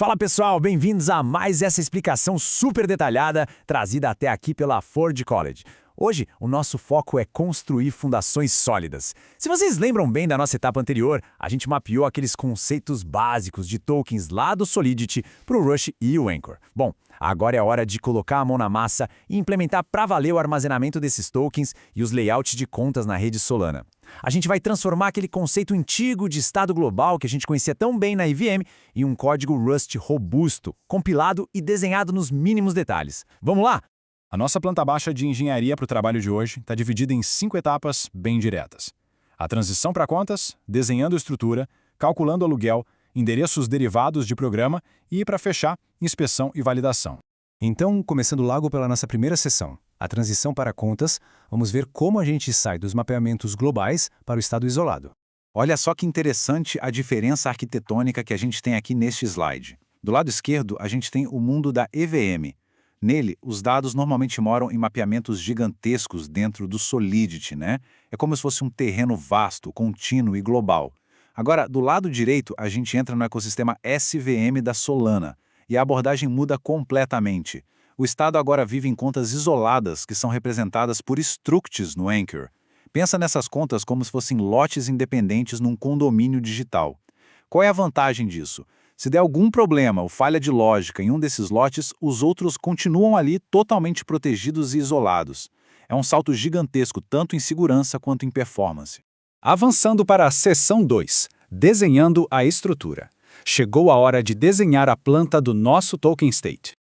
Fala pessoal, bem-vindos a mais essa explicação super detalhada trazida até aqui pela Ford College. Hoje, o nosso foco é construir fundações sólidas. Se vocês lembram bem da nossa etapa anterior, a gente mapeou aqueles conceitos básicos de tokens lá do Solidity para o Rush e o Anchor. Bom, agora é a hora de colocar a mão na massa e implementar para valer o armazenamento desses tokens e os layouts de contas na rede Solana. A gente vai transformar aquele conceito antigo de estado global que a gente conhecia tão bem na EVM em um código Rust robusto, compilado e desenhado nos mínimos detalhes. Vamos lá? A nossa planta baixa de engenharia para o trabalho de hoje está dividida em 5 etapas bem diretas. A transição para contas, desenhando estrutura, calculando aluguel, endereços derivados de programa e, para fechar, inspeção e validação. Então, começando logo pela nossa primeira sessão, a transição para contas, vamos ver como a gente sai dos mapeamentos globais para o estado isolado. Olha só que interessante a diferença arquitetônica que a gente tem aqui neste slide. Do lado esquerdo, a gente tem o mundo da EVM. Nele, os dados normalmente moram em mapeamentos gigantescos dentro do Solidity, né? É como se fosse um terreno vasto, contínuo e global. Agora, do lado direito, a gente entra no ecossistema SVM da Solana, e a abordagem muda completamente. O estado agora vive em contas isoladas que são representadas por structs no Anchor. Pensa nessas contas como se fossem lotes independentes num condomínio digital. Qual é a vantagem disso? Se der algum problema ou falha de lógica em um desses lotes, os outros continuam ali totalmente protegidos e isolados. É um salto gigantesco tanto em segurança quanto em performance. Avançando para a seção 2, desenhando a estrutura. Chegou a hora de desenhar a planta do nosso token state.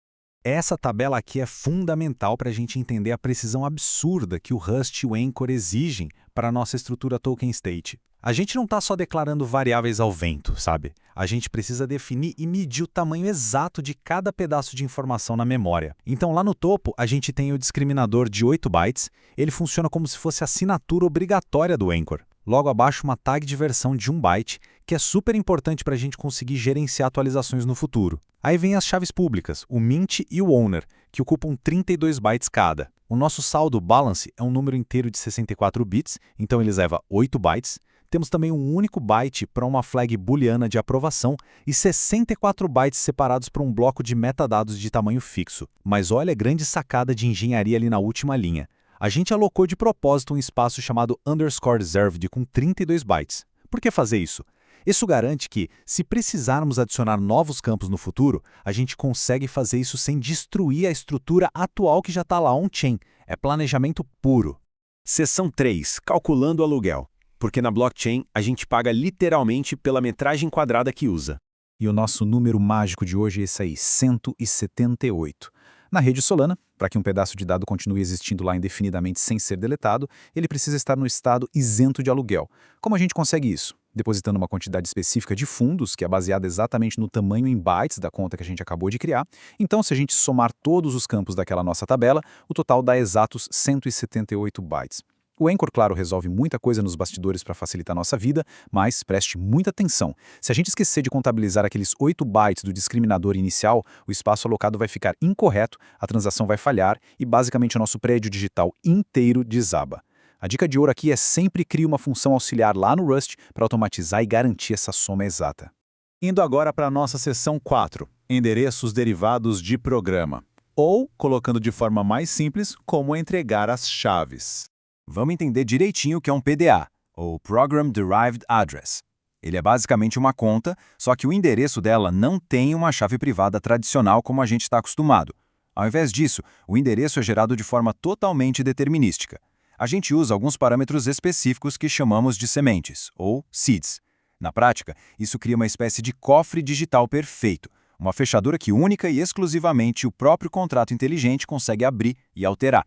Essa tabela aqui é fundamental para a gente entender a precisão absurda que o Rust e o Anchor exigem para a nossa estrutura token state. A gente não está só declarando variáveis ao vento, sabe? A gente precisa definir e medir o tamanho exato de cada pedaço de informação na memória. Então lá no topo a gente tem o discriminador de 8 bytes, ele funciona como se fosse a assinatura obrigatória do Anchor. Logo abaixo uma tag de versão de 1 byte, que é super importante para a gente conseguir gerenciar atualizações no futuro. Aí vem as chaves públicas, o Mint e o Owner, que ocupam 32 bytes cada. O nosso saldo balance é um número inteiro de 64 bits, então ele leva 8 bytes. Temos também um único byte para uma flag booleana de aprovação e 64 bytes separados para um bloco de metadados de tamanho fixo. Mas olha a grande sacada de engenharia ali na última linha. A gente alocou de propósito um espaço chamado _reserved com 32 bytes. Por que fazer isso? Isso garante que, se precisarmos adicionar novos campos no futuro, a gente consegue fazer isso sem destruir a estrutura atual que já está lá on-chain. É planejamento puro. Seção 3. Calculando o aluguel. Porque na blockchain a gente paga literalmente pela metragem quadrada que usa. E o nosso número mágico de hoje é esse aí, 178. Na rede Solana, para que um pedaço de dado continue existindo lá indefinidamente sem ser deletado, ele precisa estar no estado isento de aluguel. Como a gente consegue isso? Depositando uma quantidade específica de fundos, que é baseada exatamente no tamanho em bytes da conta que a gente acabou de criar. Então, se a gente somar todos os campos daquela nossa tabela, o total dá exatos 178 bytes. O Anchor, claro, resolve muita coisa nos bastidores para facilitar nossa vida, mas preste muita atenção. Se a gente esquecer de contabilizar aqueles 8 bytes do discriminador inicial, o espaço alocado vai ficar incorreto, a transação vai falhar e basicamente o nosso prédio digital inteiro desaba. A dica de ouro aqui é sempre criar uma função auxiliar lá no Rust para automatizar e garantir essa soma exata. Indo agora para a nossa seção 4, endereços derivados de programa. Ou, colocando de forma mais simples, como entregar as chaves. Vamos entender direitinho o que é um PDA, ou Program Derived Address. Ele é basicamente uma conta, só que o endereço dela não tem uma chave privada tradicional como a gente está acostumado. Ao invés disso, o endereço é gerado de forma totalmente determinística. A gente usa alguns parâmetros específicos que chamamos de sementes, ou seeds. Na prática, isso cria uma espécie de cofre digital perfeito, uma fechadura que única e exclusivamente o próprio contrato inteligente consegue abrir e alterar.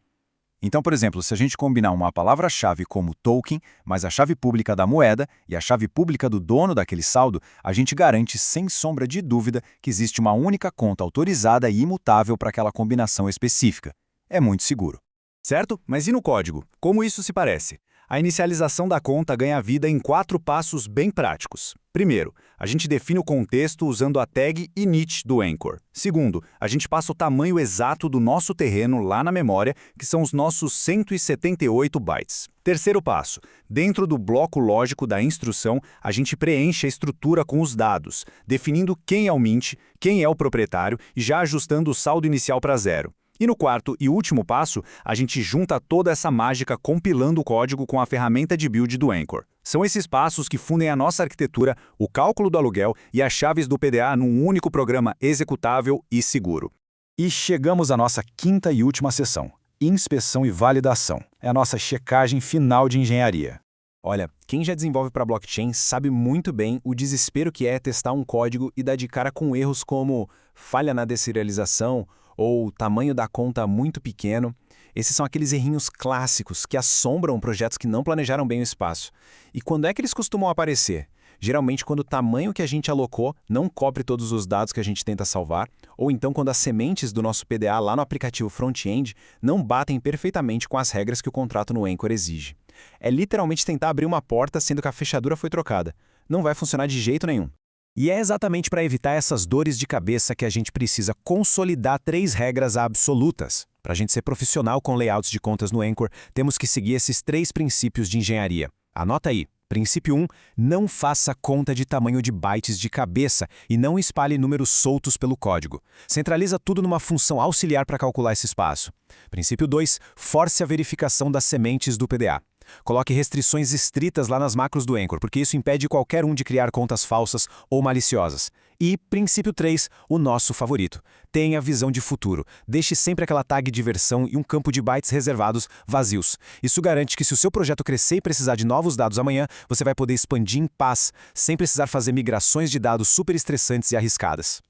Então, por exemplo, se a gente combinar uma palavra-chave como token, mais a chave pública da moeda e a chave pública do dono daquele saldo, a gente garante, sem sombra de dúvida, que existe uma única conta autorizada e imutável para aquela combinação específica. É muito seguro. Certo? Mas e no código? Como isso se parece? A inicialização da conta ganha vida em 4 passos bem práticos. Primeiro, a gente define o contexto usando a tag init do Anchor. Segundo, a gente passa o tamanho exato do nosso terreno lá na memória, que são os nossos 178 bytes. Terceiro passo, dentro do bloco lógico da instrução, a gente preenche a estrutura com os dados, definindo quem é o mint, quem é o proprietário e já ajustando o saldo inicial para 0. E no quarto e último passo, a gente junta toda essa mágica compilando o código com a ferramenta de build do Anchor. São esses passos que fundem a nossa arquitetura, o cálculo do aluguel e as chaves do PDA num único programa executável e seguro. E chegamos à nossa quinta e última sessão, inspeção e validação. É a nossa checagem final de engenharia. Olha, quem já desenvolve para blockchain sabe muito bem o desespero que é testar um código e dar de cara com erros como falha na deserialização ou tamanho da conta muito pequeno. Esses são aqueles errinhos clássicos que assombram projetos que não planejaram bem o espaço. E quando é que eles costumam aparecer? Geralmente quando o tamanho que a gente alocou não cobre todos os dados que a gente tenta salvar, ou então quando as sementes do nosso PDA lá no aplicativo front-end não batem perfeitamente com as regras que o contrato no Anchor exige. É literalmente tentar abrir uma porta sendo que a fechadura foi trocada. Não vai funcionar de jeito nenhum. E é exatamente para evitar essas dores de cabeça que a gente precisa consolidar 3 regras absolutas. Para a gente ser profissional com layouts de contas no Anchor, temos que seguir esses 3 princípios de engenharia. Anota aí. Princípio 1, não faça conta de tamanho de bytes de cabeça e não espalhe números soltos pelo código. Centraliza tudo numa função auxiliar para calcular esse espaço. Princípio 2, force a verificação das sementes do PDA. Coloque restrições estritas lá nas macros do Anchor, porque isso impede qualquer um de criar contas falsas ou maliciosas. E princípio 3, o nosso favorito. Tenha visão de futuro. Deixe sempre aquela tag de versão e um campo de bytes reservados vazios. Isso garante que se o seu projeto crescer e precisar de novos dados amanhã, você vai poder expandir em paz, sem precisar fazer migrações de dados super estressantes e arriscadas.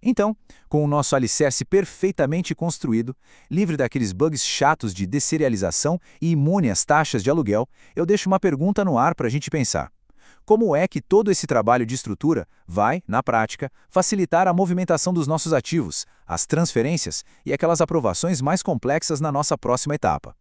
Então, com o nosso alicerce perfeitamente construído, livre daqueles bugs chatos de deserialização e imune às taxas de aluguel, eu deixo uma pergunta no ar para a gente pensar. Como é que todo esse trabalho de estrutura vai, na prática, facilitar a movimentação dos nossos ativos, as transferências e aquelas aprovações mais complexas na nossa próxima etapa?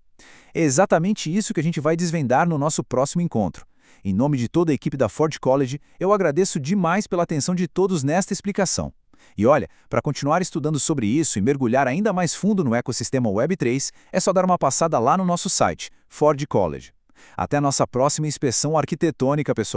É exatamente isso que a gente vai desvendar no nosso próximo encontro. Em nome de toda a equipe da Ford College, eu agradeço demais pela atenção de todos nesta explicação. E olha, para continuar estudando sobre isso e mergulhar ainda mais fundo no ecossistema Web3, é só dar uma passada lá no nosso site, Ford College. Até a nossa próxima inspeção arquitetônica, pessoal!